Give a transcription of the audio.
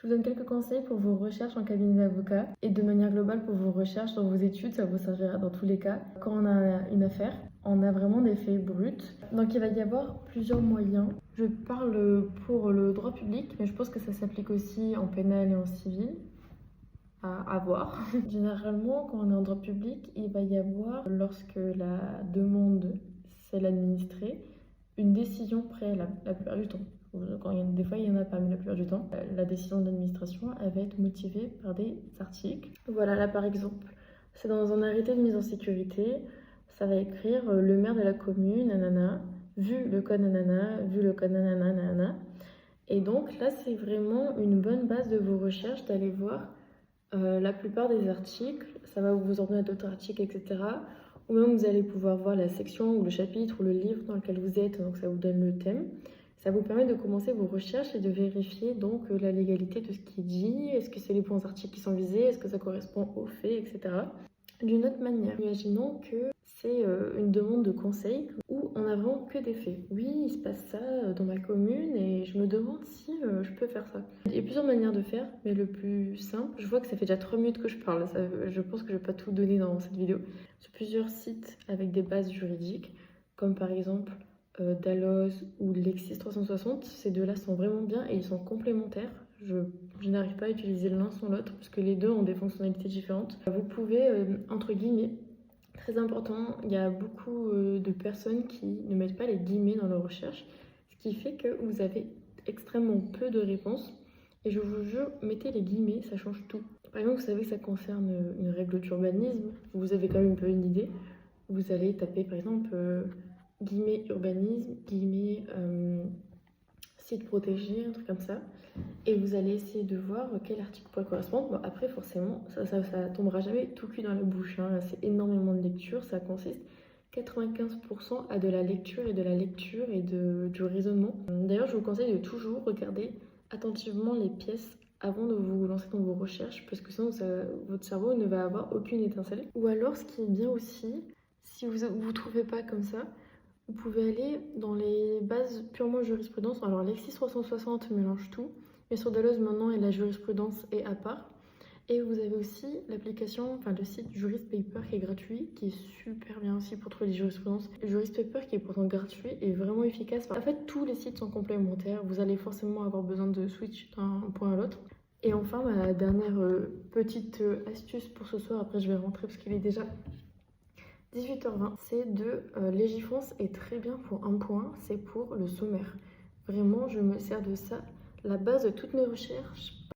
Je vous donne quelques conseils pour vos recherches en cabinet d'avocat et de manière globale pour vos recherches dans vos études, ça vous servira dans tous les cas. Quand on a une affaire, on a vraiment des faits bruts. Donc il va y avoir plusieurs moyens. Je parle pour le droit public, mais je pense que ça s'applique aussi en pénal et en civil. À voir. Généralement, quand on est en droit public, il va y avoir, lorsque la demande c'est l'administré, une décision préalable, la plupart du temps. Des fois, il n'y en a pas, mais la plupart du temps, la décision d'administration, elle va être motivée par des articles. Voilà, là par exemple, c'est dans un arrêté de mise en sécurité, ça va écrire le maire de la commune, nanana, vu le code nanana, vu le code nanana, nanana. Et donc là, c'est vraiment une bonne base de vos recherches d'aller voir la plupart des articles. Ça va vous emmener à d'autres articles, etc. Ou même vous allez pouvoir voir la section ou le chapitre ou le livre dans lequel vous êtes, donc ça vous donne le thème. Ça vous permet de commencer vos recherches et de vérifier donc la légalité de ce qui est dit, est-ce que c'est les bons articles qui sont visés, est-ce que ça correspond aux faits, etc. D'une autre manière, imaginons que c'est une demande de conseil où on n'a vraiment que des faits. Oui, il se passe ça dans ma commune et je me demande si je peux faire ça. Il y a plusieurs manières de faire, mais le plus simple, je vois que ça fait déjà 3 minutes que je parle, je pense que je ne vais pas tout donner dans cette vidéo. Sur plusieurs sites avec des bases juridiques, comme par exemple Dalloz ou Lexis 360, ces deux-là sont vraiment bien et ils sont complémentaires. Je n'arrive pas à utiliser l'un sans l'autre parce que les deux ont des fonctionnalités différentes. Vous pouvez, entre guillemets, très important, il y a beaucoup de personnes qui ne mettent pas les guillemets dans leurs recherches, ce qui fait que vous avez extrêmement peu de réponses. Et je vous jure, mettez les guillemets, ça change tout. Par exemple, vous savez que ça concerne une règle d'urbanisme, vous avez quand même un peu une idée. Vous allez taper par exemple guillemets urbanisme, guillemets site protégé, un truc comme ça. Et vous allez essayer de voir quel article pourrait correspondre. Bon, après, forcément, ça tombera jamais tout cuit dans la bouche. Hein. C'est énormément de lecture. Ça consiste 95% à de la lecture et du raisonnement. D'ailleurs, je vous conseille de toujours regarder attentivement les pièces avant de vous lancer dans vos recherches, parce que sinon, votre cerveau ne va avoir aucune étincelle. Ou alors, ce qui est bien aussi, si vous ne trouvez pas comme ça, vous pouvez aller dans les bases purement jurisprudence. Alors, Lexis 360 mélange tout. Mais sur Dalloz maintenant, et la jurisprudence est à part. Et vous avez aussi l'application, enfin le site Jurist Paper qui est gratuit, qui est super bien aussi pour trouver les jurisprudences. Jurist Paper qui est pourtant gratuit et vraiment efficace. En fait, tous les sites sont complémentaires. Vous allez forcément avoir besoin de switch d'un point à l'autre. Et enfin, ma dernière petite astuce pour ce soir, après je vais rentrer parce qu'il est déjà 18h20, c'est de Légifrance est très bien pour un point, c'est pour le sommaire. Vraiment, je me sers de ça, la base de toutes mes recherches,